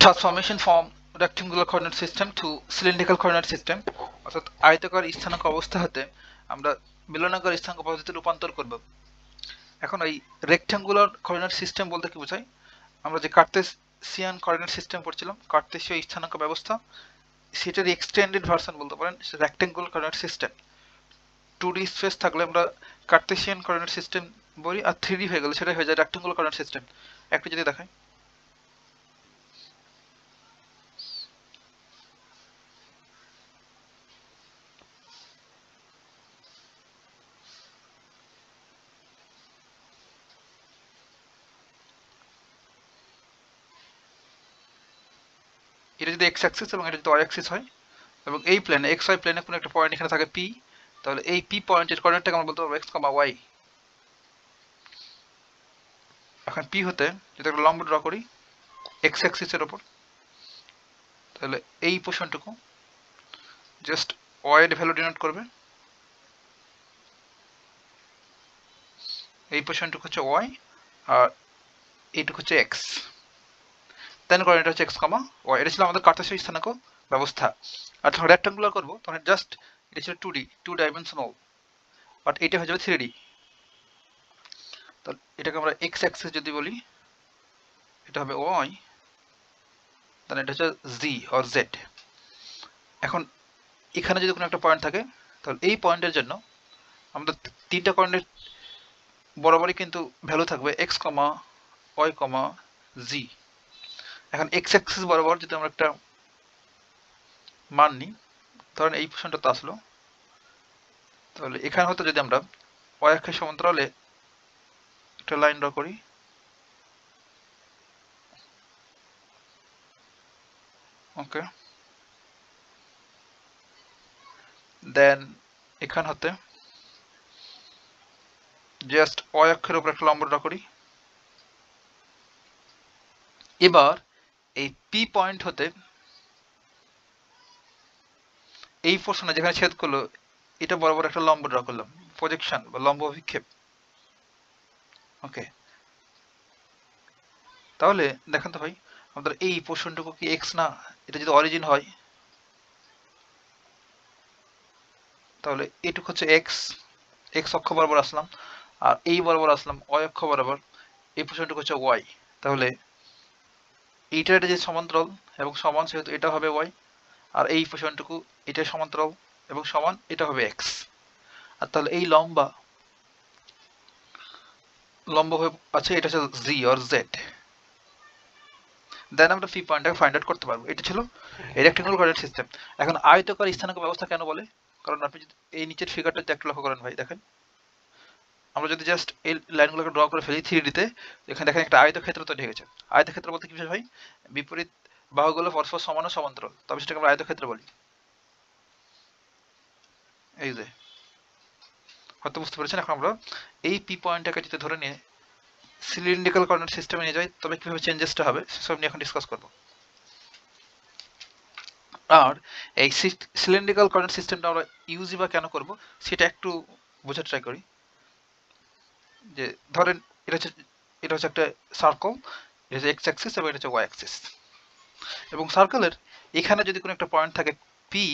Transformation from rectangular coordinate system to cylindrical coordinate system, অর্থাৎ আয়তাকার স্থানাঙ্ক অবস্থা হতে আমরা বেলনাকার স্থানাঙ্ক পদ্ধতিতে রূপান্তর করব। এখন এই রেক্টেঙ্গুলার কোঅর্ডিনেট সিস্টেম বলতে কি বোঝায়? আমরা যে কার্তেশিয়ান কোঅর্ডিনেট সিস্টেম পড়ছিলাম, কার্তেশীয় স্থানাঙ্ক ব্যবস্থা, সেটার এক্সটেন্ডেড ভার্সন বলতে পারেন rectangular coordinate system. 2D space থাকলে আমরা কার্তেশিয়ান কোঅর্ডিনেট সিস্টেম বলি, আর 3D হয়ে গেলে সেটা হয়ে যায় রেক্টেঙ্গুলার কোঅর্ডিনেট সিস্টেম। একটু যদি দেখাই, এটা যদি এক্স অ্যাক্সিস এবং এটা যদি ওয়াই অ্যাক্সিস হয়, এবং এই প্লেনে এক্স ওয়াই প্লেনে কোনো একটা পয়েন্ট এখানে থাকে পি, তাহলে এই পি পয়েন্টের কোঅর্ডিনেটটাকে আমরা বলতে পারবো এক্স কমা ওয়াই। এখন পি হতে যদি একটা লম্ব ড্র করি এক্স অ্যাক্সিসের ওপর, তাহলে এই পোর্শনটুকু জাস্ট ওয়াই এর ভ্যালু ডিনোট করবে, এই পোর্শনটুকু হচ্ছে ওয়াই আর এইটুকু হচ্ছে এক্স, দেন কোঅর্ডিনেট হচ্ছে এক্স কমা ওয়াই। এটা ছিল আমাদের কার্তেশীয় স্থানাঙ্ক ব্যবস্থা। আর যখন রেক্টাঙ্গুলার করবো তখন জাস্ট এটা ছিল 2D, 2 ডাইমেনশনাল, বাট এটা হয়ে যাবে 3D। তাহলে এটাকে আমরা এক্স অ্যাক্সিস যদি বলি, এটা হবে ওয়াই, দেন এটা হচ্ছে জি অর জেড। এখন এখানে যদি কোনো একটা পয়েন্ট থাকে, তাহলে এই পয়েন্টের জন্য আমাদের তিনটা কোঅর্ডিনেট বরাবরই কিন্তু ভ্যালু থাকবে এক্স কমা ওয়াই কমা জি। এখন এক্স অ্যাক্সিস বরাবর যদি আমরা একটা মান নিই, ধরেন এই পোর্শনটা তো আসলো, তাহলে এখানে হয়তো যদি আমরা ওয়াই অক্ষের সমান্তরালে একটা লাইন ড্র করি, ওকে, দেন এখান হতে জাস্ট ওয়াই অক্ষের উপর একটা লম্ব ড্র করি। এবার এই পি পয়েন্ট হতে এই পোর্শনে যেখানে ছেদ করলো এটা বরাবর একটা লম্ব ড্র করলাম, প্রজেকশন বা লম্ব অভিক্ষেপ। ওকে, তাহলে দেখেন তো ভাই, আমাদের এই পোর্শনটুকু কি এক্স না? এটা যদি অরিজিন হয় তাহলে এটুকু হচ্ছে এক্স, এক্স অক্ষ বরাবর আসলাম, আর এই বরাবর আসলাম ওয়াই অক্ষ বরাবর, এই পোর্শনটুকু হচ্ছে ওয়াই। তাহলে এইটা এটা যে সমান্তরাল এবং সমান, সেহেতু এটা হবে ওয়াই, আর এই পোর্শনটুকু এটা সমান্তরাল এবং সমান, এটা হবে এক্স। আর তাহলে এই লম্বা লম্ব হয়ে আছে, এটা হচ্ছে জি অর জেড। দেন আমরা পি পয়েন্টটাকে ফাইন্ড আউট করতে পারবো। এটা ছিল রেক্টেঙ্গুলার কোঅর্ডিনেট সিস্টেম। এখন আয়তাকার স্থানাঙ্ক ব্যবস্থা কেন বলে? কারণ আপনি যদি এই নিচের ফিগারটাতে একটু লক্ষ্য করেন ভাই, দেখেন আমরা যদি জাস্ট এই লাইনগুলোকে ড্র করে ফেলি 3D তে, এখানে দেখেন একটা আয়তক্ষেত্র তৈরি হয়ে গেছে। আয়তক্ষেত্র বলতে কি বোঝায় ভাই? বিপরীত বাহুগুলো পরস্পর সমান ও সমান্তরাল, তবে সেটাকে আমরা আয়তক্ষেত্র বলি। এই যে হয়তো বুঝতে পেরেছেন। এখন আমরা এই পি পয়েন্টটাকে যদি ধরে নিয়ে সিলিন্ড্রিক্যাল কোঅর্ডিনেট সিস্টেমে নিয়ে যাই, তবে কিভাবে চেঞ্জেসটা হবে সেসব নিয়ে এখন ডিসকাস করব। আর এই সিলিন্ড্রিক্যাল কোঅর্ডিনেট সিস্টেমটা আমরা ইউজই বা কেন করব সেটা একটু বোঝার ট্রাই করি। যে ধরেন এটা হচ্ছে একটা সার্কেল, এটা হচ্ছে এক্স অ্যাক্সিস এবং এটা হচ্ছে ওয়াই অ্যাক্সিস, এবং সার্কেলের এখানে যদি কোনো একটা পয়েন্ট থাকে পি,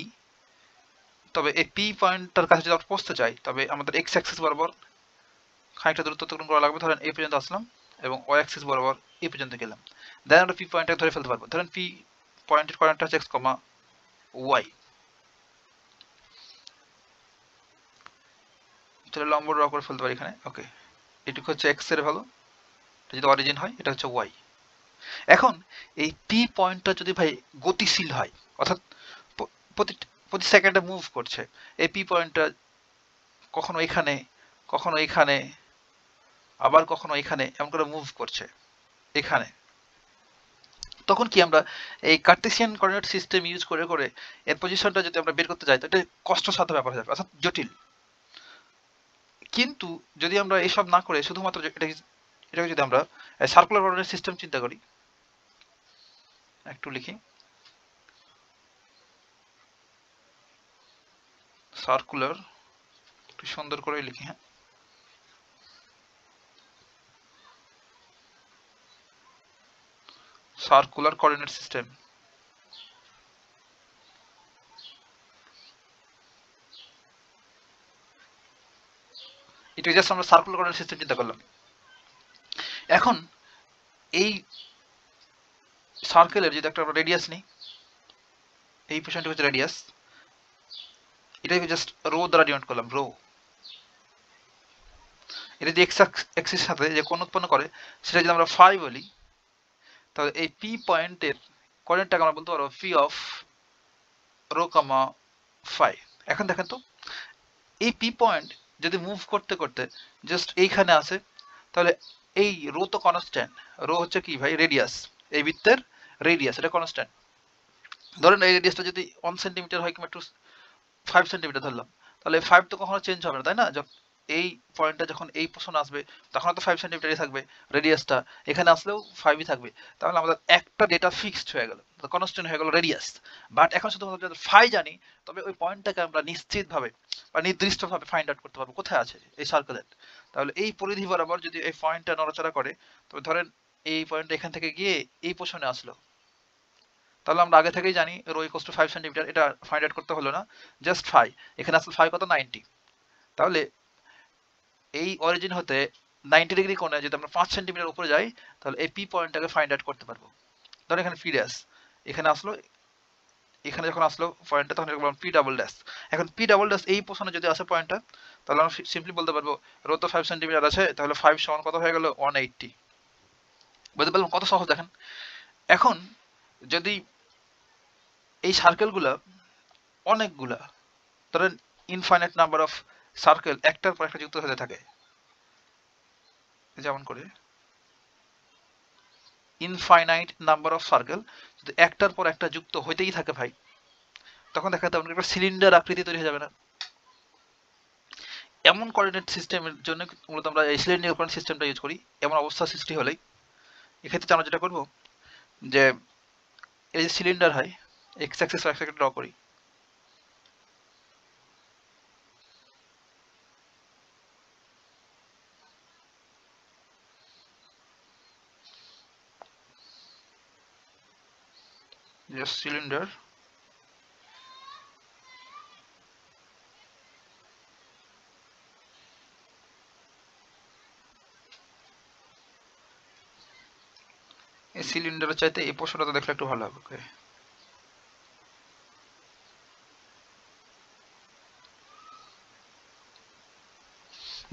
তবে এই পি পয়েন্টটার কাছে যদি আমরা পৌঁছতে চাই, তবে আমাদের এক্স অ্যাক্সিস বরাবর খানিকটা দূরত্ব অতিক্রম করা লাগবে। ধরেন এই পর্যন্ত আসলাম এবং ওয়াই অ্যাক্সিস বরাবর এই পর্যন্ত গেলাম, দেন আমরা পি পয়েন্টটাকে ধরে ফেলতে পারবো। ধরেন পি পয়েন্টের কোঅর্ডিনেটটা হচ্ছে এক্স কমা ওয়াই, তাহলে লম্ব ড্র করে ফেলতে পারি এখানে। ওকে, এটুকু হচ্ছে এক্স এর ভ্যালু, এটা যদি অরিজিন হয় এটা হচ্ছে ওয়াই। এখন এই পি পয়েন্টটা যদি ভাই গতিশীল হয়, অর্থাৎ প্রতি প্রতি সেকেন্ডে মুভ করছে, এই পি পয়েন্টটা কখনো এখানে, কখনো এখানে, আবার কখনো এখানে, এমন করে মুভ করছে এখানে, তখন কি আমরা এই কার্টেসিয়ান কোঅর্ডিনেট সিস্টেম ইউজ করে করে এর পজিশনটা যদি আমরা বের করতে যাই, তো এটা কষ্টসাধ্য ব্যাপার হয়ে যাবে, অর্থাৎ জটিল। কিন্তু যদি আমরা এসব না করে শুধুমাত্র এটাকে যদি আমরা সার্কুলার কোঅর্ডিনেট সিস্টেম চিন্তা করি, একটু লিখি সার্কুলার, একটু সুন্দর করে লিখি, হ্যাঁ, সার্কুলার কোঅর্ডিনেট সিস্টেম। এটা জাস্ট আমরা সার্কুলার কোঅর্ডিনেট সিস্টেম চিন্তা করলাম। এখন এই সার্কেলের যদি একটা রেডিয়াস নিই, এই পোর্শনটি হচ্ছে রেডিয়াস, এটাকে জাস্ট রো দ্বারা ডিনোট করলাম, রো। এটা যে এক্স অ্যাক্সিসের সাথে যে কোণ উৎপন্ন করে সেটা যদি আমরা ফাই বলি, তাহলে এই পি পয়েন্টের কোঅর্ডিনেটটাকে আমরা বলতে পারবো P of rho comma phi. এখন দেখেন তো, এই পি পয়েন্ট যদি মুভ করতে করতে জাস্ট এইখানে আসে, তাহলে এই রো তো কনস্ট্যান্ট, রো হচ্ছে কি ভাই, রেডিয়াস, এই বৃত্তের রেডিয়াস, এটা কনস্ট্যান্ট। ধরেন এই রেডিয়াসটা যদি 1 সেন্টিমিটার হয় কিংবা 5 সেন্টিমিটার ধরলাম, তাহলে 5 তো কখনো চেঞ্জ হবে না, তাই না? এই পয়েন্টটা যখন এই পোর্শনে আসবে তখন তো 5 সেন্টিমিটারই থাকবে রেডিয়াসটা, এখানে আসলেও 5ই থাকবে। তাহলে আমাদের একটা ডেটা ফিক্সড হয়ে গেল, কনস্ট্যান্ট হয়ে গেল রেডিয়াস। বাট এখন শুধুমাত্র যদি ফাই জানি, তবে ওই পয়েন্টটাকে আমরা নিশ্চিতভাবে বা নির্দিষ্টভাবে ফাইন্ড আউট করতে পারবো কোথায় আছে এই সার্কেলের। তাহলে এই পরিধি বরাবর যদি এই পয়েন্টটা নড়াচড়া করে, তবে ধরেন এই পয়েন্টটা এখান থেকে গিয়ে এই পোর্শনে আসলো, তাহলে আমরা আগে থেকেই জানি রো ইকুয়ালস টু 5 সেন্টিমিটার, এটা ফাইন্ড আউট করতে হলো না, জাস্ট ফাই। এখানে আসলে ফাই কত, 90। তাহলে এই অরিজিন হতে 90 ডিগ্রি কোণে যদি আমরা 5 সেন্টিমিটার উপরে যাই, তাহলে এই পি পয়েন্টটাকে ফাইন্ড আউট করতে পারবো। ধরুন এখানে পি ড্যাশ, এখানে আসলো, এখানে যখন আসলো পয়েন্টটা তখন বললাম পি ডাবল ড্যাশ। এখন পি ডাবল ড্যাশ এই পোর্শনে যদি আসে পয়েন্টটা, তাহলে আমরা সিম্পলি বলতে পারবো রো তো 5 সেন্টিমিটার আছে, তাহলে 5 সমান কত হয়ে গেল, 180। বুঝতে পারলাম কত সহজ দেখেন। এখন যদি এই সার্কেলগুলা অনেকগুলা, ধরেন ইনফাইনাইট নাম্বার অফ সার্কেল একটার পর একটা যুক্ত হতে থাকে, যেমন করে ইনফাইনাইট নাম্বার অফ সার্কেল যদি একটার পর একটা যুক্ত হইতেই থাকে ভাই, তখন দেখা যাবে একটা সিলিন্ডার আকৃতি তৈরি হয়ে যাবে না? এমন কোঅর্ডিনেট সিস্টেমের জন্য মূলত আমরা এই সিলিন্ডার কোঅর্ডিনেট সিস্টেমটা ইউজ করি। এমন অবস্থা সৃষ্টি হলেই এক্ষেত্রে আমরা যেটা করব, যে এই যে সিলিন্ডার হয়, X axis Y axis draw করি। জাস্ট সিলিন্ডার, এই সিলিন্ডারের চাইতে এই পোর্শনটা তো দেখলে একটু ভালো হবে। ওকে,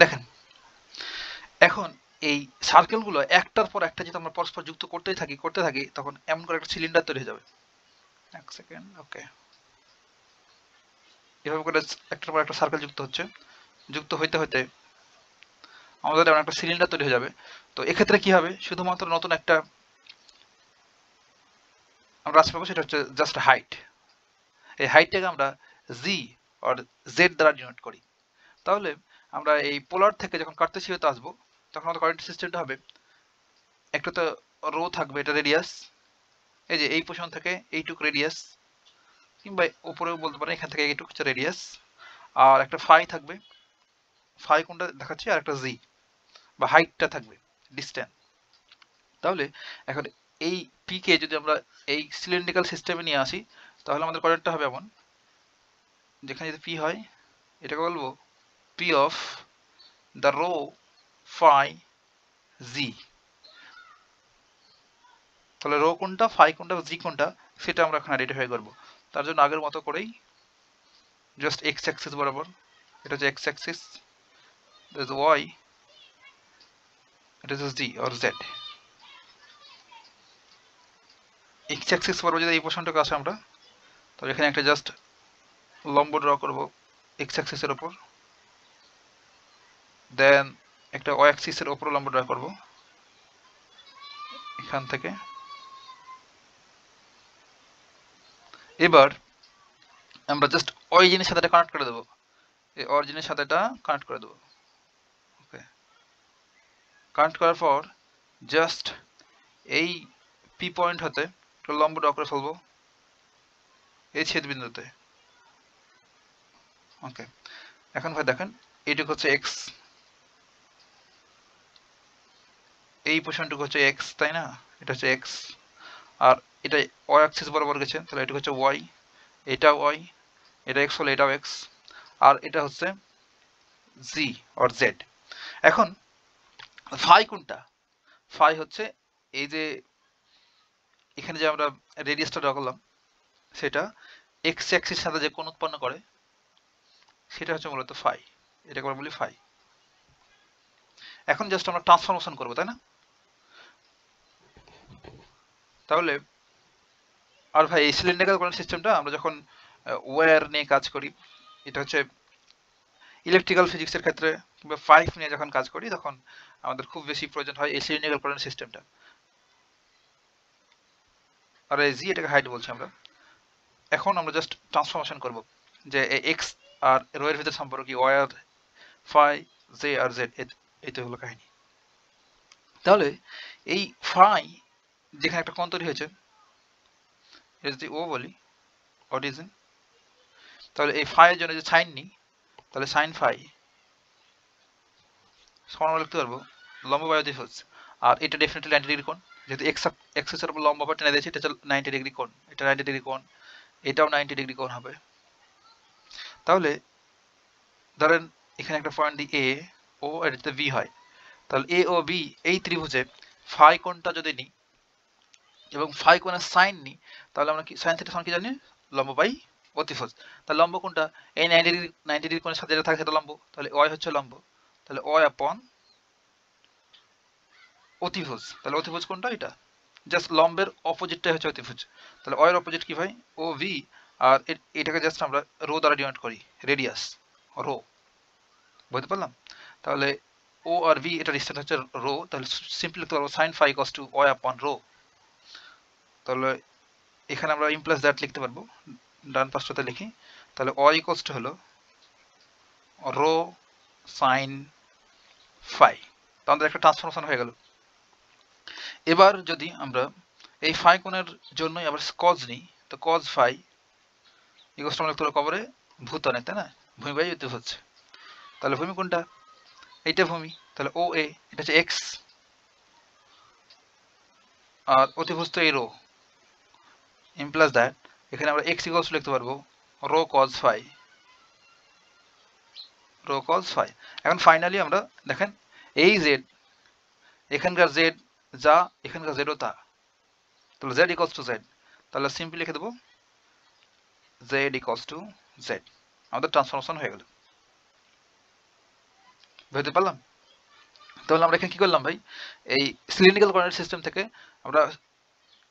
দেখেন এখন এই সার্কেলগুলো একটার পর একটা যদি আমরা পরস্পর যুক্ত করতে থাকি তখন এমন করে একটা সিলিন্ডার তৈরি হয়ে যাবে। এক সেকেন্ড, ওকে, এভাবে করে একটার পর একটা সার্কেল যুক্ত হচ্ছে, যুক্ত হইতে হইতে আমাদের এমন একটা সিলিন্ডার তৈরি হয়ে যাবে। তো এক্ষেত্রে কি হবে, শুধুমাত্র নতুন একটা আমরা আজ পাবো, সেটা হচ্ছে জাস্ট হাইট। এই হাইটটাকে আমরা জি আর জেড দ্বারা ডিনোট করি। তাহলে আমরা এই পোলার থেকে যখন কার্তেশীয়তে আসবো, তখন আমাদের কোঅর্ডিনেট সিস্টেমটা হবে, একটা তো রো থাকবে, এটা রেডিয়াস, এই যে এই পোর্শন থেকে এইটুক রেডিয়াস, কিংবা উপরেও বলতে পারেন এখান থেকে এইটুক হচ্ছে রেডিয়াস, আর একটা ফাই থাকবে, ফাই কোনটা দেখাচ্ছি, আর একটা জি বা হাইটটা থাকবে, ডিস্টেন্স। তাহলে এখন এই পি কে যদি আমরা এই সিলিন্ড্রিক্যাল সিস্টেমে নিয়ে আসি, তাহলে আমাদের কোঅর্ডিনেটটা হবে এমন, যেখানে যদি পি হয়, এটাকে বলবো P of the rho phi z. তাহলে রো কোনটা, ফাই কোনটা, জি কোনটা, সেটা আমরা এখন আইডেন্টিফাই করবো। তার জন্য আগের মতো করেই জাস্ট এক্স অ্যাক্সিস বরাবর, এটা হচ্ছে এক্স অ্যাক্সিস, ওয়াই, এটা হচ্ছে জি অর জেড। এক্স অ্যাক্সিস বরাবর যদি এই পোর্শনটাকে আসে আমরা, তাহলে এখানে একটা জাস্ট লম্ব ড্র করবো এক্স অ্যাক্সিসের ওপর, দেন একটা ওয়াই অ্যাক্সিসের ওপর লম্ব ড্র করবো এখান থেকে। এবার আমরা জাস্ট অরিজিনের সাথে এটা কানেক্ট করে দেবো, এই অরিজিনের সাথে এটা কানেক্ট করে দেবো। ওকে, কানেক্ট করার পর জাস্ট এই পি পয়েন্ট হতে একটা লম্ব ড্র করে ফেলবো এই ছেদ বিন্দুতে। ওকে, এখন ভাই দেখেন এইটুকু হচ্ছে এক্স, এই পোর্শনটুকু হচ্ছে এক্স, তাই না? এটা হচ্ছে এক্স, আর এটা ওয়াই অ্যাক্সিস বরাবর গেছে, তাহলে এটা হচ্ছে ওয়াই, এটা ওয়াই, এটা এক্স হলে এটাও এক্স, আর এটা হচ্ছে জি অর জেড। এখন ফাই কোনটা? ফাই হচ্ছে এই যে এখানে যে আমরা রেডিয়াসটা ড্র করলাম সেটা এক্স অ্যাক্সিস সাথে যে কোণ উৎপন্ন করে সেটা হচ্ছে মূলত ফাই, এটাকে আমরা বলি ফাই। এখন জাস্ট আমরা ট্রান্সফরমেশন করবো, তাই না? তাহলে আর ভাই এই সিলিন্ডারিক্যাল কোঅর্ডিনেট সিস্টেমটা আমরা যখন ওয়্যার নিয়ে কাজ করি, এটা হচ্ছে ইলেকট্রিক্যাল ফিজিক্সের ক্ষেত্রে কিংবা পাইপ নিয়ে যখন কাজ করি তখন আমাদের খুব বেশি প্রয়োজন হয় এই সিলিন্ডারিক্যাল কোঅর্ডিনেট সিস্টেমটা। আর এই জি এটাকে হাইট বলছি আমরা। এখন আমরা জাস্ট ট্রান্সফরমেশন করব যে এক্স আর রো এর ভিতরে সম্পর্ক কি, ওয়াই আর ফাই, জে আর জেড, এই তো হলো কাহিনী। তাহলে এই ফাই যেখানে একটা কোণ তৈরি হয়েছে, এটা যদি ও বলি অরিজিন, তাহলে এই ফাই এর জন্য যে সাইন নিই, তাহলে সাইন ফাই সমান লিখতে পারবো লম্ব বাই অতিভুজ, আর এটা ডেফিনেটলি 90 ডিগ্রি কোণ, যেহেতু এক্স এক্সের উপর লম্ব টেনে দিয়েছি, এটা হচ্ছে 90 ডিগ্রি কোণ, এটা 90 ডিগ্রি কোণ, এটাও 90 ডিগ্রি কোণ হবে। তাহলে ধরেন এখানে একটা পয়েন্ট দিই এ ও, এটাতে বি হয়, তাহলে এ ও বি এই ত্রিভুজে ফাই কোণটা যদি নিই এবং ফাই কোণের সাইন নিই, তাহলে আমরা কি সাইন থিটা সমান কি জানি, লম্ব বাই অতিভুজ। তাহলে লম্ব কোণটা এই 90 ডিগ্রি কোণের সাথে যেটা থাকে সেটা লম্ব, তাহলে ওয়াই হচ্ছে লম্ব, তাহলে ওয়াই আপন অতিভুজ, তাহলে অতিভুজ কোনটা, এটা জাস্ট লম্বের অপোজিটটাই হচ্ছে অতিভুজ। তাহলে ওয়ের অপোজিট কি ভাই, ও ভি, আর এটাকে জাস্ট আমরা রো দ্বারা ডিনোট করি, রেডিয়াস রো, বুঝতে পারলাম? তাহলে ও আর ভি এটা ডিসটেন্স হচ্ছে রো, তাহলে সিম্পলি লিখতে পারবো sine phi equals to Y upon rho. তাহলে এখানে আমরা ইমপ্লাস দ্যাট লিখতে পারবো, ডান পাশটাতে লিখি, তাহলে ওয়াই ইকুয়ালস টু হলো রো সাইন ফাই, তো আমাদের একটা ট্রান্সফরমেশন হয়ে গেল। এবার যদি আমরা এই ফাই কোণের জন্যই আবার কজ নিই, তো কজ ফাই ইকুয়ালস টু আমরা লিখতে পারবো কবরে ভূতলে, তাই না, ভূমি বাই অতিভুজ। তাহলে ভূমি কোনটা, এইটা ভূমি, তাহলে ও এ এটা হচ্ছে এক্স, আর অতিভুজ তো এই রো, ইমপ্লাস দ্যাট এখানে আমরা এক্স ইকুয়ালস লিখতে পারবো rho cos phi, rho cos phi. এখন ফাইনালি আমরা দেখেন এই জেড, এখানকার জেড যা, এখানকার জেডও তা, তাহলে জেড ইকুয়ালস টু জেড, তাহলে সিম্পলি লিখে দেবো জেড ইকুয়ালস টু জেড, আমাদের ট্রান্সফরমেশন হয়ে গেল, বুঝতে পারলাম? তাহলে আমরা এখানে কি করলাম ভাই, এই সিলিন্ড্রিক্যাল কোঅর্ডিনেট সিস্টেম থেকে আমরা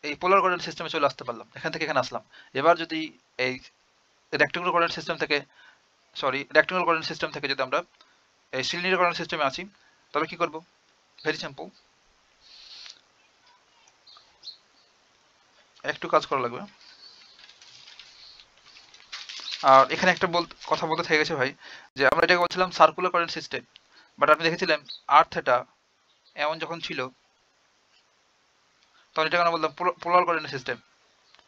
এই পোলার কোঅর্ডিনেট সিস্টেমে চলে আসতে পারলাম, এখান থেকে এখানে আসলাম। এবার যদি এই রেক্টাঙ্গুলার কোঅর্ডিনেট সিস্টেম থেকে, রেক্টাঙ্গুলার কোঅর্ডিনেট সিস্টেম থেকে যদি আমরা এই সিলিন্ড্রিক্যাল কোঅর্ডিনেট সিস্টেমে আসি, তবে কি করব, ভেরি সিম্পল, একটু কাজ করা লাগবে। আর এখানে একটা কথা বলতে থেকে গেছে ভাই, যে আমরা এটাকে বলছিলাম সার্কুলার কোঅর্ডিনেট সিস্টেম, বাট আপনি দেখেছিলেন আর থেটা এমন যখন ছিল তখন এটাকে আমরা বলতাম পোলার কোঅর্ডিনেট সিস্টেম।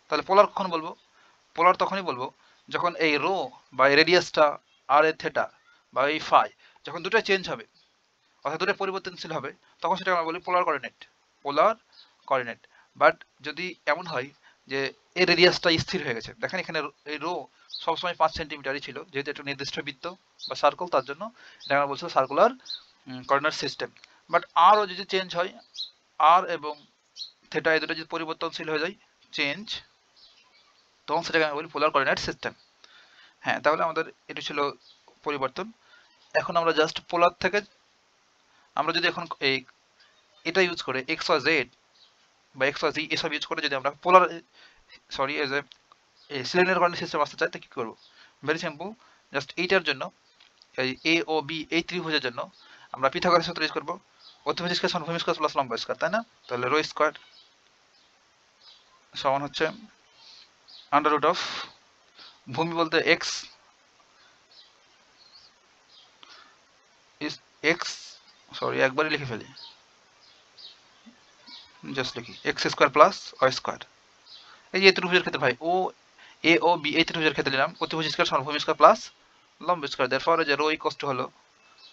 তাহলে পোলার কখন বলবো, পোলার তখনই বলবো যখন এই রো বা এই রেডিয়াসটা আর এর থেটা বা এই ফাই যখন দুটো চেঞ্জ হবে, অর্থাৎ দুটো পরিবর্তনশীল হবে, তখন সেটা আমরা বলি polar coordinate, polar coordinate. But যদি এমন হয় যে এই রেডিয়াসটা স্থির হয়ে গেছে, দেখেন এখানে এই রো সবসময় 5 সেন্টিমিটারই ছিল, যেহেতু একটা নির্দিষ্ট বৃত্ত বা সার্কেল, তার জন্য এটা আমরা বলছি সার্কুলার কোঅর্ডিনেট সিস্টেম। বাট আরও যদি চেঞ্জ হয়, আর এবং থেটা এই দুটো যদি পরিবর্তনশীল হয়ে যায়, চেঞ্জ, তখন সেটাকে আমি বলি পোলার কোঅর্ডিনেট সিস্টেম। হ্যাঁ, তাহলে আমাদের এটা ছিল পরিবর্তন। এখন আমরা জাস্ট পোলার থেকে আমরা যদি এখন এই এটা ইউজ করে এক্স ওয়াই জেড বা এক্স ওয়াই জি এসব ইউজ করে যদি আমরা polar as a cylinder coordinate system আসতে চাই, তো কি করবো, ভেরি সিম্পল, জাস্ট এইটার জন্য এই এ ও বি এই ত্রিভুজের জন্য আমরা পিথাগোরাস সূত্র ইউজ করবো, অতিভুজ স্কয়ার সমান ভূমি স্কয়ার প্লাস লম্ব স্কয়ার, তাই না? তাহলে রো স্কয়ার সমান হচ্ছে আন্ডার রুট অফ ভূমি বলতে এক্স এক্স একবারই লিখে ফেলি, জাস্ট লিখি X square plus Y square. এই যে ত্রিভুজের ক্ষেত্রে ভাই ও এ ও বি এই ত্রিভুজের ক্ষেত্রে নিলাম অতিভুজ স্কয়ার সমান ভূমি স্কয়ার প্লাস লম্ব স্কয়ার, দেয়ারফর যে রো ইকুয়ালস টু হলো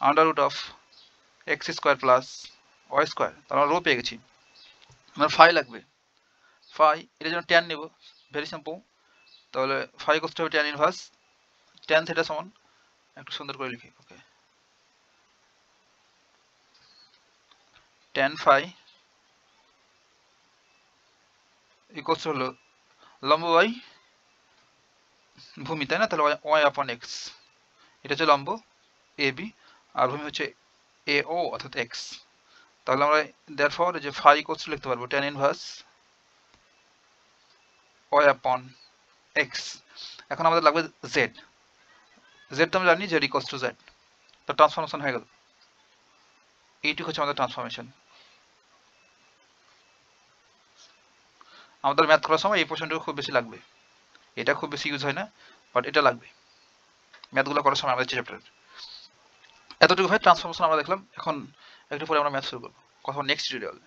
under root of X square plus Y square, তাহলে আমরা রো পেয়ে গেছি। আমার ফাই লাগবে, ফাই এটার জন্য ট্যান নেব, ভেরি সিম্পল। তাহলে ফাই ইকুয়ালস টু হবে ট্যান ইনভার্স ট্যান থিটা সমান, একটু সুন্দর করে লিখি, ওকে, ট্যান ফাই ইকুয়ালস টু হলো লম্ব বাই ভূমি, তাই না? তাহলে ওয়াই আপন এক্স, এটা হচ্ছে লম্ব এ বি, আর ভূমি হচ্ছে এ ও অর্থাৎ এক্স। তাহলে আমরা দেয়ারফর যে ফাই ইকুয়ালস টু লিখতে পারবো ট্যান ইনভার্স ওয়াই আপন এক্স। এখন আমাদের লাগবে জেড, জেড তো আমরা জানি জেড ইকুয়ালস টু জেড, তো ট্রান্সফরমেশন হয়ে গেল। এইটুকু হচ্ছে আমাদের ট্রান্সফরমেশন। আমাদের ম্যাথ করার সময় এই পোর্শনটুকু খুব বেশি লাগবে, এটা খুব বেশি ইউজ হয় না, বাট এটা লাগবে ম্যাথগুলো করার সময় আমাদের চ্যাপ্টার। এতটুকু হয় ট্রান্সফরমেশন আমরা দেখলাম। এখন একটু পরে আমরা ম্যাথ শুরু করবো, কথা নেক্সট টিউটোরিয়াল।